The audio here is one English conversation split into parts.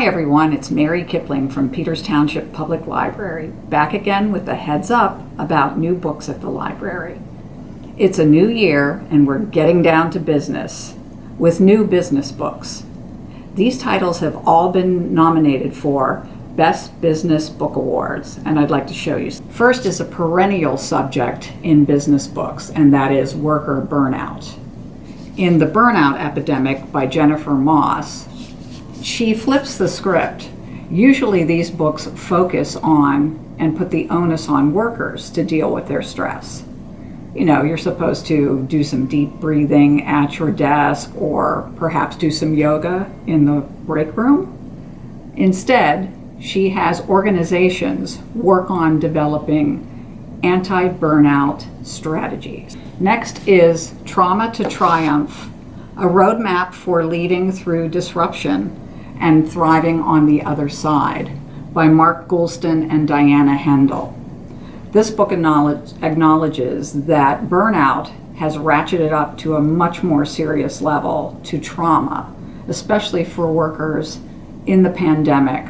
Hi everyone, it's Mary Kipling from Peters Township Public Library, back again with a heads up about new books at the library. It's a new year and we're getting down to business with new business books. These titles have all been nominated for Best Business Book Awards, and I'd like to show you. First is a perennial subject in business books, and that is worker burnout. In The Burnout Epidemic by Jennifer Moss, she flips the script. Usually these books focus on and put the onus on workers to deal with their stress. You know, you're supposed to do some deep breathing at your desk or perhaps do some yoga in the break room. Instead, she has organizations work on developing anti-burnout strategies. Next is Trauma to Triumph, a roadmap for leading through disruption and thriving on the other side by Mark Goulston and Diana Hendel. This book acknowledges that burnout has ratcheted up to a much more serious level to trauma, especially for workers in the pandemic,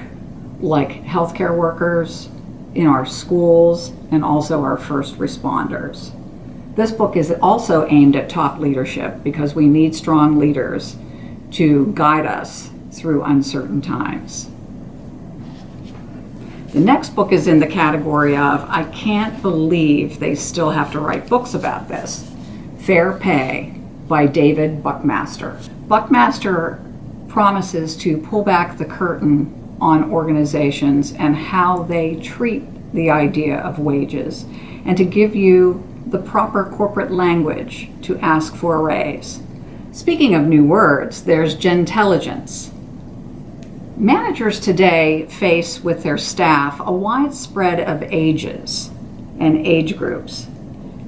like healthcare workers, in our schools, and also our first responders. This book is also aimed at top leadership because we need strong leaders to guide us through uncertain times. The next book is in the category of, I can't believe they still have to write books about this, Fair Pay by David Buckmaster. Buckmaster promises to pull back the curtain on organizations and how they treat the idea of wages, and to give you the proper corporate language to ask for a raise. Speaking of new words, there's Gentelligence. Managers today face with their staff a wide spread of ages and age groups,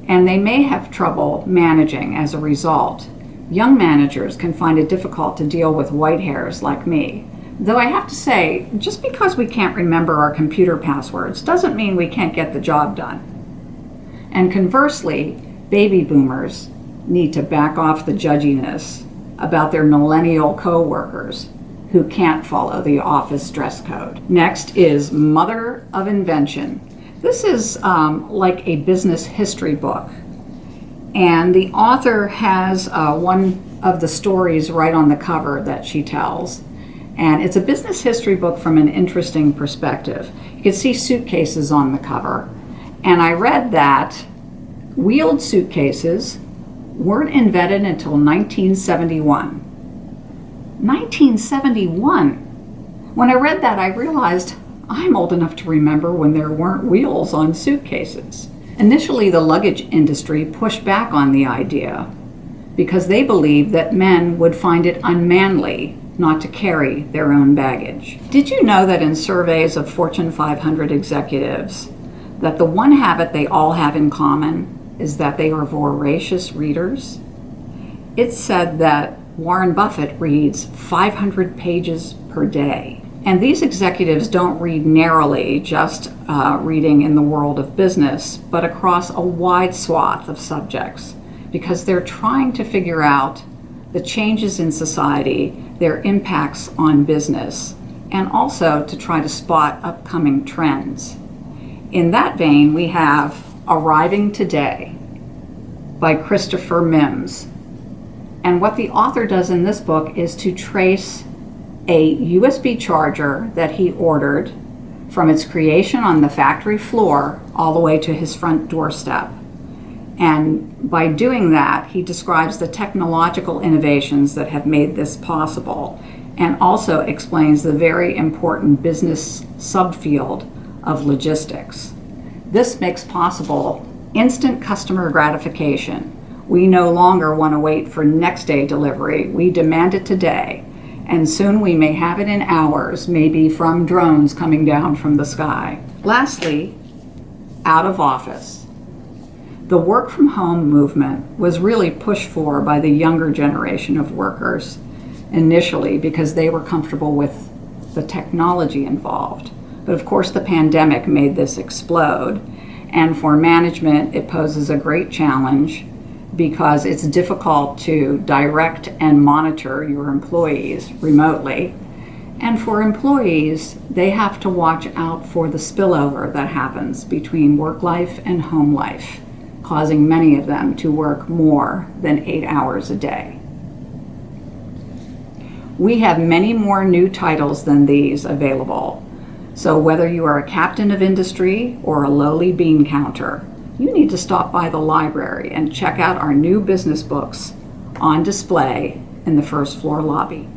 and they may have trouble managing as a result. Young managers can find it difficult to deal with white hairs like me. Though I have to say, just because we can't remember our computer passwords doesn't mean we can't get the job done. And conversely, baby boomers need to back off the judginess about their millennial co-workers who can't follow the office dress code. Next is Mother of Invention. This is like a business history book, and the author has one of the stories right on the cover that she tells. And it's a business history book from an interesting perspective. You can see suitcases on the cover. And I read that wheeled suitcases weren't invented until 1971. 1971! When I read that, I realized I'm old enough to remember when there weren't wheels on suitcases. Initially, the luggage industry pushed back on the idea because they believed that men would find it unmanly not to carry their own baggage. Did you know that in surveys of Fortune 500 executives, that the one habit they all have in common is that they are voracious readers? It's said that Warren Buffett reads 500 pages per day. And these executives don't read narrowly, just reading in the world of business, but across a wide swath of subjects, because they're trying to figure out the changes in society, their impacts on business, and also to try to spot upcoming trends. In that vein, we have Arriving Today by Christopher Mims. And what the author does in this book is to trace a USB charger that he ordered from its creation on the factory floor all the way to his front doorstep. And by doing that, he describes the technological innovations that have made this possible, and also explains the very important business subfield of logistics. This makes possible instant customer gratification. We no longer want to wait for next day delivery. We demand it today, and soon we may have it in hours, maybe from drones coming down from the sky. Lastly, Out of Office. The work from home movement was really pushed for by the younger generation of workers initially because they were comfortable with the technology involved. But of course, the pandemic made this explode. And for management, it poses a great challenge because it's difficult to direct and monitor your employees remotely. And for employees, they have to watch out for the spillover that happens between work life and home life, causing many of them to work more than 8 hours a day. We have many more new titles than these available. So whether you are a captain of industry or a lowly bean counter, you need to stop by the library and check out our new business books on display in the first floor lobby.